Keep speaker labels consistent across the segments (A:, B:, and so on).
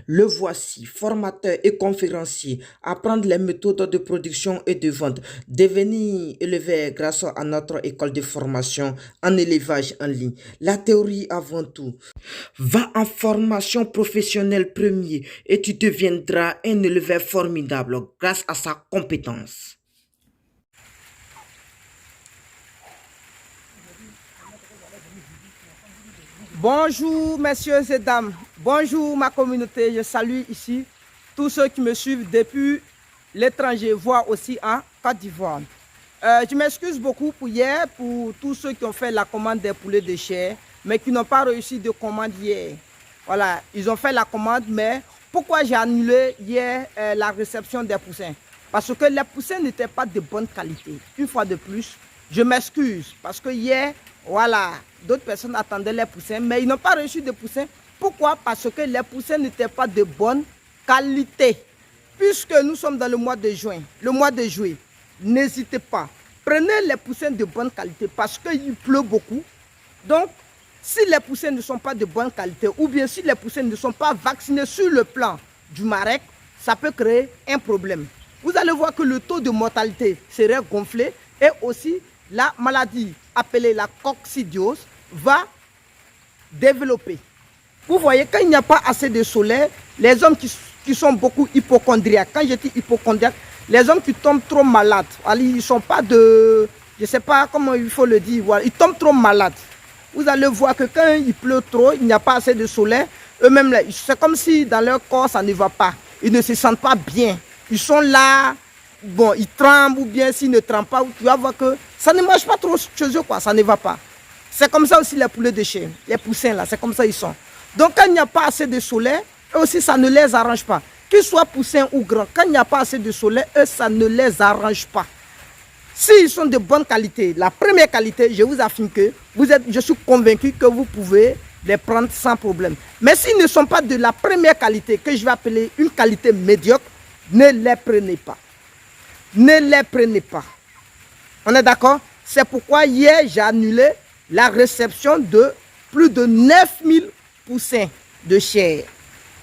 A: Le voici, formateur et conférencier, apprendre les méthodes de production et de vente, devenir éleveur grâce à notre école de formation en élevage en ligne. La théorie avant tout. Va en formation professionnelle premier et tu deviendras un éleveur formidable grâce à sa compétence.
B: Bonjour messieurs et dames, bonjour ma communauté, je salue ici tous ceux qui me suivent depuis l'étranger, voire aussi en Côte d'Ivoire. Je m'excuse beaucoup pour hier, pour tous ceux qui ont fait la commande des poulets de chair, mais qui n'ont pas réussi de commande hier. Voilà, ils ont fait la commande, mais pourquoi j'ai annulé hier la réception des poussins? Parce que les poussins n'étaient pas de bonne qualité. Une fois de plus, je m'excuse parce que hier, voilà, d'autres personnes attendaient les poussins, mais ils n'ont pas reçu de poussins. Pourquoi? Parce que les poussins n'étaient pas de bonne qualité. Puisque nous sommes dans le mois de juin, n'hésitez pas. Prenez les poussins de bonne qualité parce qu'il pleut beaucoup. Donc, si les poussins ne sont pas de bonne qualité ou bien si les poussins ne sont pas vaccinés sur le plan du marek, ça peut créer un problème. Vous allez voir que le taux de mortalité serait gonflé et aussi la maladie appelée la coccidiose va développer. Vous voyez, quand il n'y a pas assez de soleil, les hommes qui sont beaucoup hypochondriaques, quand je dis hypochondriaques, les hommes qui tombent trop malades, ils ne sont pas de, je ne sais pas comment il faut le dire, ils tombent trop malades. Vous allez voir que quand il pleut trop, il n'y a pas assez de soleil, eux-mêmes, c'est comme si dans leur corps, ça ne va pas. Ils ne se sentent pas bien. Ils sont là, bon, ils tremblent ou bien s'ils ne tremblent pas, tu vas voir que ça ne marche pas trop chez eux, quoi, ça ne va pas. C'est comme ça aussi les poulets de chair, les poussins là, c'est comme ça ils sont. Donc quand il n'y a pas assez de soleil, eux aussi ça ne les arrange pas. Qu'ils soient poussins ou grands, quand il n'y a pas assez de soleil, eux ça ne les arrange pas. S'ils sont de bonne qualité, la première qualité, je vous affirme que je suis convaincu que vous pouvez les prendre sans problème. Mais s'ils ne sont pas de la première qualité, que je vais appeler une qualité médiocre, ne les prenez pas. Ne les prenez pas. On est d'accord? C'est pourquoi hier, j'ai annulé la réception de plus de 9000 poussins de chair.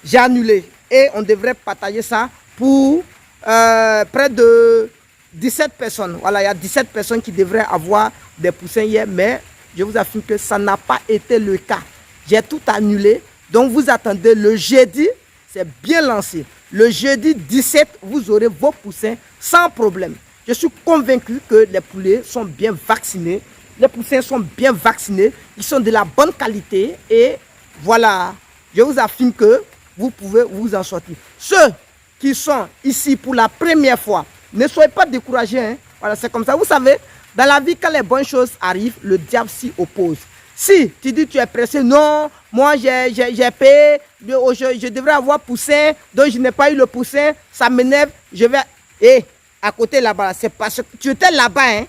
B: J'ai annulé et on devrait partager ça pour près de 17 personnes. Voilà, il y a 17 personnes qui devraient avoir des poussins hier, mais je vous affirme que ça n'a pas été le cas. J'ai tout annulé. Donc vous attendez le jeudi, c'est bien lancé. Le jeudi 17, vous aurez vos poussins sans problème. Je suis convaincu que les poulets sont bien vaccinés. Les poussins sont bien vaccinés. Ils sont de la bonne qualité. Et voilà, je vous affirme que vous pouvez vous en sortir. Ceux qui sont ici pour la première fois, ne soyez pas découragés. Hein. Voilà, c'est comme ça. Vous savez, dans la vie, quand les bonnes choses arrivent, le diable s'y oppose. Si tu dis tu es pressé, non, moi j'ai payé, je devrais avoir poussin, donc je n'ai pas eu le poussin, ça m'énerve, je vais... Et à côté là-bas, c'est parce que tu étais là-bas, hein,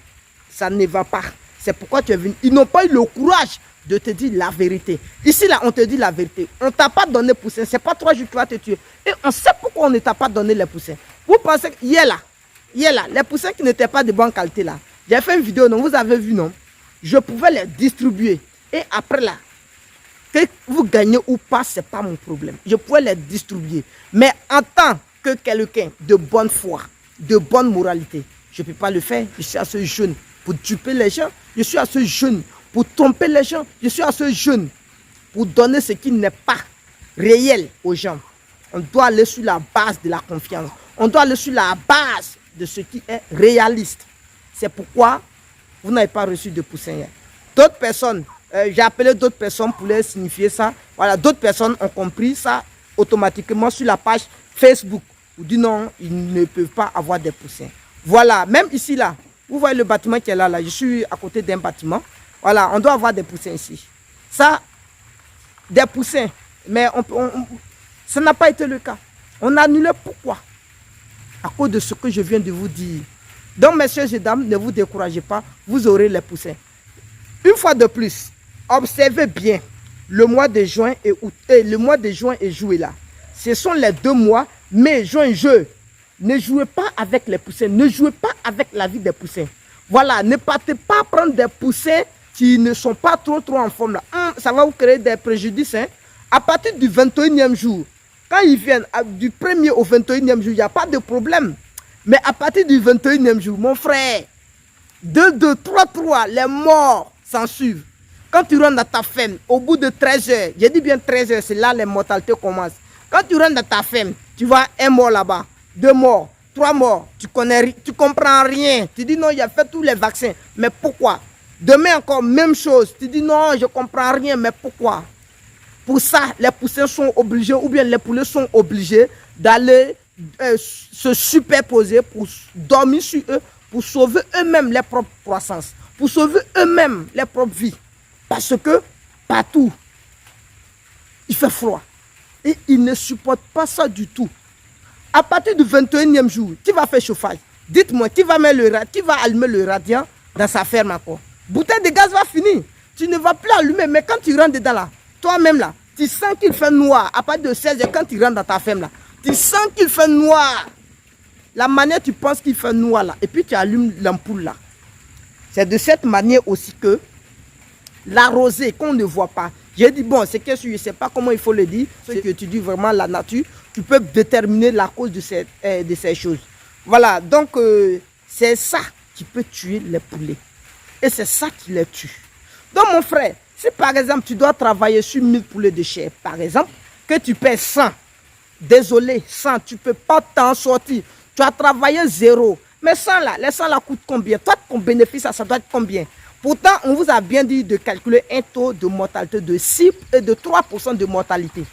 B: ça ne va pas. C'est pourquoi tu es venu. Ils n'ont pas eu le courage de te dire la vérité. Ici, là, on te dit la vérité. On ne t'a pas donné poussin. Ce n'est pas 3 jours que tu vas te tuer. Et on sait pourquoi on ne t'a pas donné les poussins. Vous pensez que hier là, les poussins qui n'étaient pas de bonne qualité là, j'ai fait une vidéo, non, vous avez vu, non? Je pouvais les distribuer. Et après là, que vous gagnez ou pas, ce n'est pas mon problème. Je pouvais les distribuer. Mais en tant que quelqu'un de bonne foi, de bonne moralité, je ne peux pas le faire. Je suis assez jeune pour duper les gens. Je suis assez jeune pour tromper les gens. Je suis assez jeune pour donner ce qui n'est pas réel aux gens. On doit aller sur la base de la confiance. On doit aller sur la base de ce qui est réaliste. C'est pourquoi vous n'avez pas reçu de poussin. D'autres personnes, j'ai appelé d'autres personnes pour leur signifier ça. Voilà, d'autres personnes ont compris ça automatiquement sur la page Facebook. Vous dites non, ils ne peuvent pas avoir des poussins. Voilà, même ici là, vous voyez le bâtiment qui est là, je suis à côté d'un bâtiment. Voilà, on doit avoir des poussins ici. Ça, des poussins, mais ça n'a pas été le cas. On a annulé pourquoi? À cause de ce que je viens de vous dire. Donc, messieurs et dames, ne vous découragez pas, vous aurez les poussins. Une fois de plus, observez bien le mois de juin et août, le mois de juin et juillet là. Ce sont les 2 mois, mai, juin, juillet. Ne jouez pas avec les poussins, ne jouez pas avec la vie des poussins. Voilà, ne partez pas prendre des poussins qui ne sont pas trop en forme là. Ça va vous créer des préjudices. Hein. À partir du 21e jour, Quand ils viennent du 1er au 21e jour, il n'y a pas de problème. Mais à partir du 21e jour, mon frère, 2, 2, 3, 3, les morts s'en suivent. Quand tu rentres dans ta ferme, au bout de 13 heures, j'ai dit bien 13 heures, c'est là les mortalités commencent. Quand tu rentres dans ta ferme, tu vois un mort là-bas, 2 morts, 3 morts, tu comprends rien. Tu dis non, il a fait tous les vaccins, mais pourquoi? Demain encore, même chose, tu dis non, je comprends rien, mais pourquoi? Pour ça, les poussins sont obligés, ou bien les poulets sont obligés d'aller se superposer pour dormir sur eux, pour sauver eux-mêmes leur propre croissance, pour sauver eux-mêmes leur propre vie. Parce que partout, il fait froid. Et ils ne supportent pas ça du tout. À partir du 21e jour, qui va faire chauffage? Dites-moi, qui va allumer le radiant dans sa ferme encore? Bouteille de gaz va finir. Tu ne vas plus allumer, mais quand tu rentres dedans là, toi-même là, tu sens qu'il fait noir. À partir de 16 heures, quand tu rentres dans ta ferme là, tu sens qu'il fait noir. La manière tu penses qu'il fait noir là, et puis tu allumes l'ampoule là. C'est de cette manière aussi que la rosée qu'on ne voit pas. J'ai dit bon, c'est que je ne sais pas comment il faut le dire. C'est que tu dis vraiment la nature, tu peux déterminer la cause de ces choses. Voilà, donc c'est ça qui peut tuer les poulets. Et c'est ça qui les tue. Donc mon frère, si par exemple tu dois travailler sur 1000 poulets de chair, par exemple, que tu paies 100, désolé, 100, tu ne peux pas t'en sortir. Tu as travaillé 0. Mais 100 là, les 100 là coûtent combien? Toi, ton bénéfice, ça doit être combien? Pourtant, on vous a bien dit de calculer un taux de mortalité de 6 et de 3% de mortalité.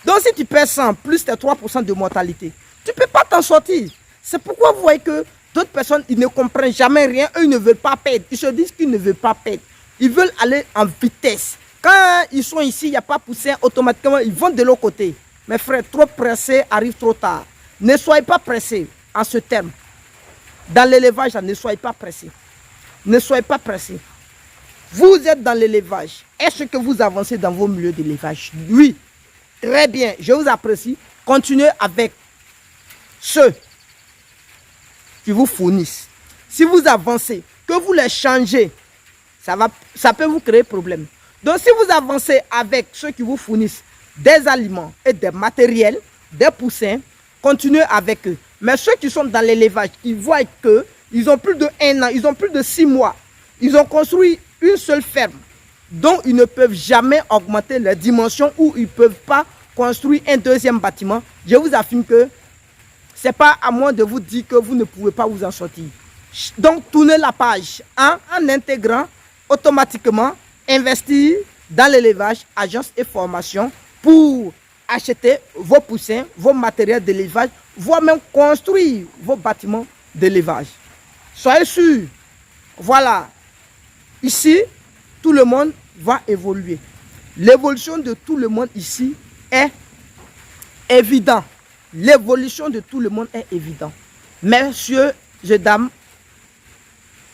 B: Donc si tu perds 100 plus tes 3% de mortalité, tu ne peux pas t'en sortir. C'est pourquoi vous voyez que d'autres personnes, ils ne comprennent jamais rien. Eux, ils ne veulent pas perdre. Ils se disent qu'ils ne veulent pas perdre. Ils veulent aller en vitesse. Quand ils sont ici, il n'y a pas poussé, automatiquement, ils vont de l'autre côté. Mes frères, trop pressés arrive trop tard. Ne soyez pas pressés en ce terme. Dans l'élevage, ne soyez pas pressés. Ne soyez pas pressés. Vous êtes dans l'élevage. Est-ce que vous avancez dans vos milieux d'élevage? Oui. Très bien. Je vous apprécie. Continuez avec ceux qui vous fournissent. Si vous avancez, que vous les changez, ça peut vous créer problème. Donc si vous avancez avec ceux qui vous fournissent des aliments et des matériels, des poussins, continuez avec eux. Mais ceux qui sont dans l'élevage, ils voient qu'ils ont plus de 1 an, ils ont plus de 6 mois. Ils ont construit une seule ferme, dont ils ne peuvent jamais augmenter les dimensions ou ils ne peuvent pas construire un deuxième bâtiment. Je vous affirme que ce n'est pas à moi de vous dire que vous ne pouvez pas vous en sortir. Donc, tournez la page en intégrant automatiquement, investir dans l'élevage, agence et formation pour acheter vos poussins, vos matériels d'élevage, voire même construire vos bâtiments d'élevage. Soyez sûrs, voilà, ici, tout le monde va évoluer. L'évolution de tout le monde ici est évidente. L'évolution de tout le monde est évidente. Messieurs et dames,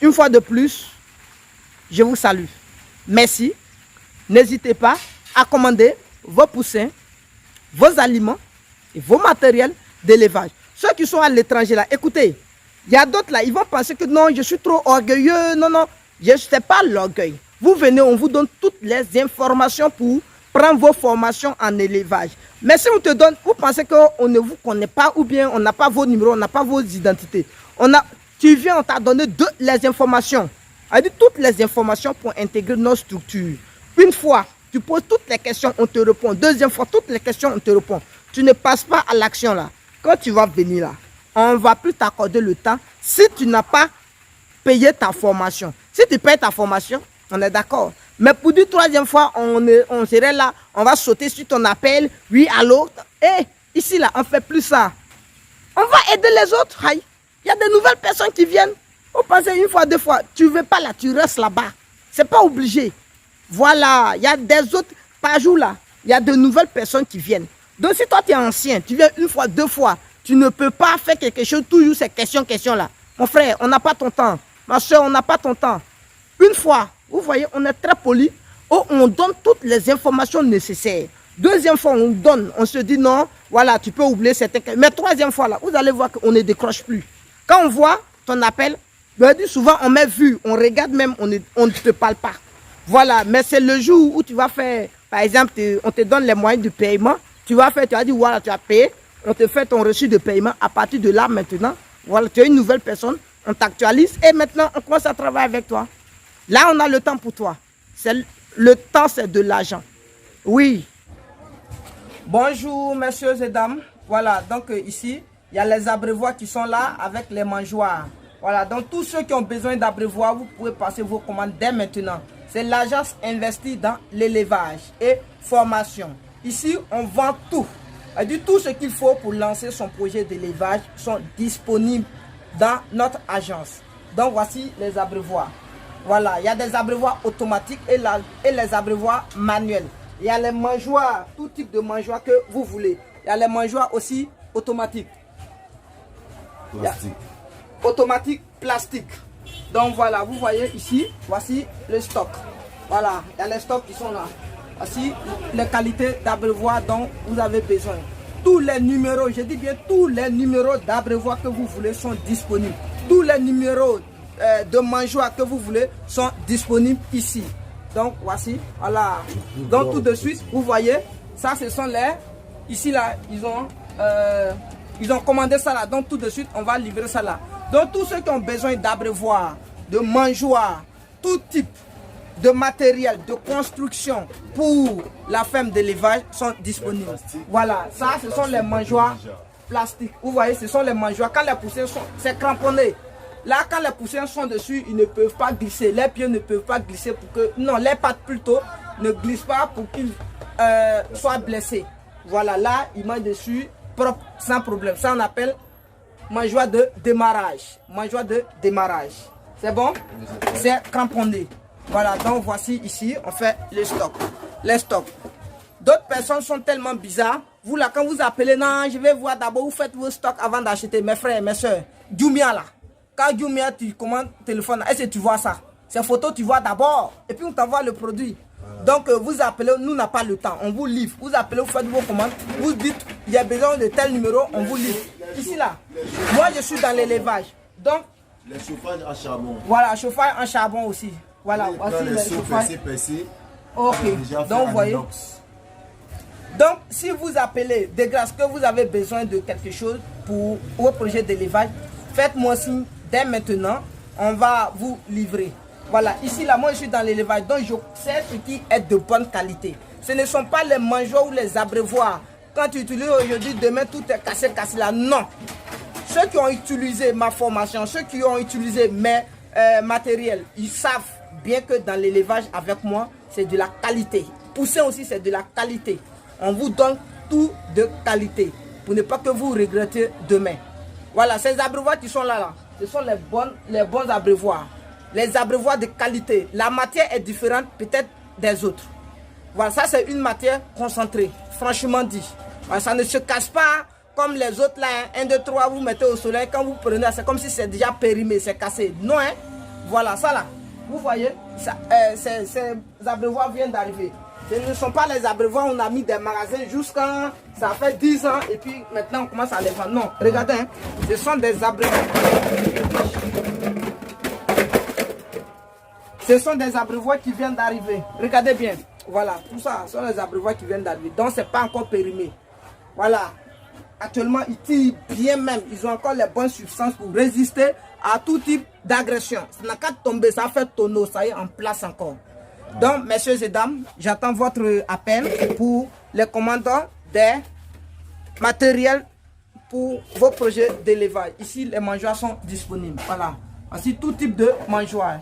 B: une fois de plus, je vous salue. Merci. N'hésitez pas à commander vos poussins, vos aliments et vos matériels d'élevage. Ceux qui sont à l'étranger là, écoutez, il y a d'autres là, ils vont penser que non, je suis trop orgueilleux. Non, non, je ne sais pas l'orgueil. Vous venez, on vous donne toutes les informations pour prendre vos formations en élevage. Mais si on te donne, vous pensez qu'on ne vous connaît pas ou bien on n'a pas vos numéros, on n'a pas vos identités. Tu viens, on t'a donné les informations. Toutes les informations pour intégrer nos structures. Une fois, tu poses toutes les questions, on te répond. Deuxième fois, toutes les questions, on te répond. Tu ne passes pas à l'action là. Quand tu vas venir là, on ne va plus t'accorder le temps si tu n'as pas payé ta formation. Si tu payes ta formation, on est d'accord. Mais pour une troisième fois, on serait là, on va sauter sur ton appel. Oui, allô? Ici là, on ne fait plus ça. On va aider les autres. Aïe. Il y a de nouvelles personnes qui viennent. Vous pensez une fois, 2 fois, tu ne veux pas là, tu restes là-bas. Ce n'est pas obligé. Voilà, il y a des autres par jour là. Il y a de nouvelles personnes qui viennent. Donc si toi tu es ancien, tu viens 1 fois, 2 fois, tu ne peux pas faire quelque chose, toujours ces questions là. Mon frère, on n'a pas ton temps. Ma soeur, on n'a pas ton temps. Une fois, vous voyez, on est très poli. On donne toutes les informations nécessaires. Deuxième fois, on donne, on se dit non, voilà, tu peux oublier certaines. Mais troisième fois là, vous allez voir qu'on ne décroche plus. Quand on voit ton appel, souvent on met vu, on regarde même, on ne te parle pas. Voilà, mais c'est le jour où tu vas faire, par exemple, on te donne les moyens de paiement tu vas faire, tu as dit, voilà, tu as payé, on te fait ton reçu de paiement. À partir de là, maintenant, voilà, tu es une nouvelle personne, on t'actualise et maintenant, on commence à travailler avec toi. Là, on a le temps pour toi. Le temps, c'est de l'argent. Oui. Bonjour, messieurs et dames. Voilà, donc ici, il y a les abreuvoirs qui sont là avec les mangeoires. Voilà, donc tous ceux qui ont besoin d'abreuvoirs, vous pouvez passer vos commandes dès maintenant. C'est l'agence investie dans l'élevage et formation. Ici, on vend tout. Tout ce qu'il faut pour lancer son projet d'élevage sont disponibles dans notre agence. Donc voici les abreuvoirs. Voilà, il y a des abreuvoirs automatiques et les abreuvoirs manuels. Il y a les mangeoires, tout type de mangeoires que vous voulez. Il y a les mangeoires aussi automatiques.
C: Plastique.
B: Automatique, plastique. Donc voilà, vous voyez ici, voici le stock. Voilà, il y a les stocks qui sont là. Voici les qualités d'abreuvoir dont vous avez besoin. Tous les numéros, je dis bien tous les numéros d'abreuvoir que vous voulez sont disponibles. Tous les numéros de mangeoires que vous voulez sont disponibles ici. Donc voici, voilà. Donc tout de suite, vous voyez, ça ce sont les... Ici là, ils ont commandé ça là. Donc tout de suite, on va livrer ça là. Donc tous ceux qui ont besoin d'abreuvoir, de mangeoires, tout type de matériel, de construction pour la ferme d'élevage sont disponibles. Voilà, ça ce sont les mangeoires plastiques. Vous voyez, ce sont les mangeoires. Quand les poussins sont, c'est cramponné. Là, quand les poussins sont dessus, ils ne peuvent pas glisser. Les pieds ne peuvent pas glisser pour que... Non, les pattes plutôt ne glissent pas pour qu'ils soient blessés. Voilà, là, ils mangent dessus propre, sans problème. Ça, on appelle mangeoire de démarrage. Mangeoire de démarrage. C'est bon? C'est cramponné. Voilà, donc voici ici, on fait les stocks. Les stocks. D'autres personnes sont tellement bizarres. Vous là, quand vous appelez, non, je vais voir d'abord, vous faites vos stocks avant d'acheter. Mes frères et mes soeurs, Jumia là. Quand Jumia, tu commandes téléphone, est-ce que tu vois ça? Ces photos, tu vois d'abord. Et puis on t'envoie le produit. Donc vous appelez, nous n'a pas le temps, on vous livre. Vous appelez, vous faites vos commandes, vous dites, il y a besoin de tel numéro, on vous livre. Ici là, moi je suis dans l'élevage. Donc,
C: les chauffages en charbon.
B: Voilà, chauffage en charbon aussi. Voilà, voici le chauffage. Ok, donc vous voyez. Donc, si vous appelez de grâce que vous avez besoin de quelque chose pour vos projets d'élevage, faites-moi signe dès maintenant, on va vous livrer. Voilà, ici là, moi je suis dans l'élevage, donc je sais ce qui est de bonne qualité. Ce ne sont pas les mangeoires ou les abreuvoirs. Quand tu utilises aujourd'hui, demain tout est cassé là. Non. Ceux qui ont utilisé ma formation, ceux qui ont utilisé mes matériels, ils savent bien que dans l'élevage avec moi, c'est de la qualité. Poussin aussi, c'est de la qualité. On vous donne tout de qualité pour ne pas que vous regrettez demain. Voilà, ces abreuvoirs qui sont là, ce sont les bons abreuvoirs. Les abreuvoirs de qualité. La matière est différente peut-être des autres. Voilà, ça c'est une matière concentrée, franchement dit. Voilà, ça ne se casse pas comme les autres là. 1, 2, 3, vous mettez au soleil. Quand vous prenez, c'est comme si c'est déjà périmé, c'est cassé. Non, hein? Voilà, ça là. Vous voyez, ces abreuvoirs viennent d'arriver. Ce ne sont pas les abreuvoirs, on a mis des magasins jusqu'à... Ça fait 10 ans et puis maintenant on commence à les vendre. Non, regardez, hein, ce sont des abreuvoirs. Ce sont des abreuvoirs qui viennent d'arriver. Regardez bien. Voilà, tout ça, ce sont les abreuvoirs qui viennent d'arriver. Donc, ce n'est pas encore périmé. Voilà. Actuellement, ils tirent bien même. Ils ont encore les bonnes substances pour résister à tout type d'agression. Ça n'a qu'à tomber, ça fait tonneau, ça y est en place encore. Donc, messieurs et dames, j'attends votre appel pour les commandants des matériels pour vos projets d'élevage. Ici, les mangeoires sont disponibles. Voilà. Voici tout type de mangeoires.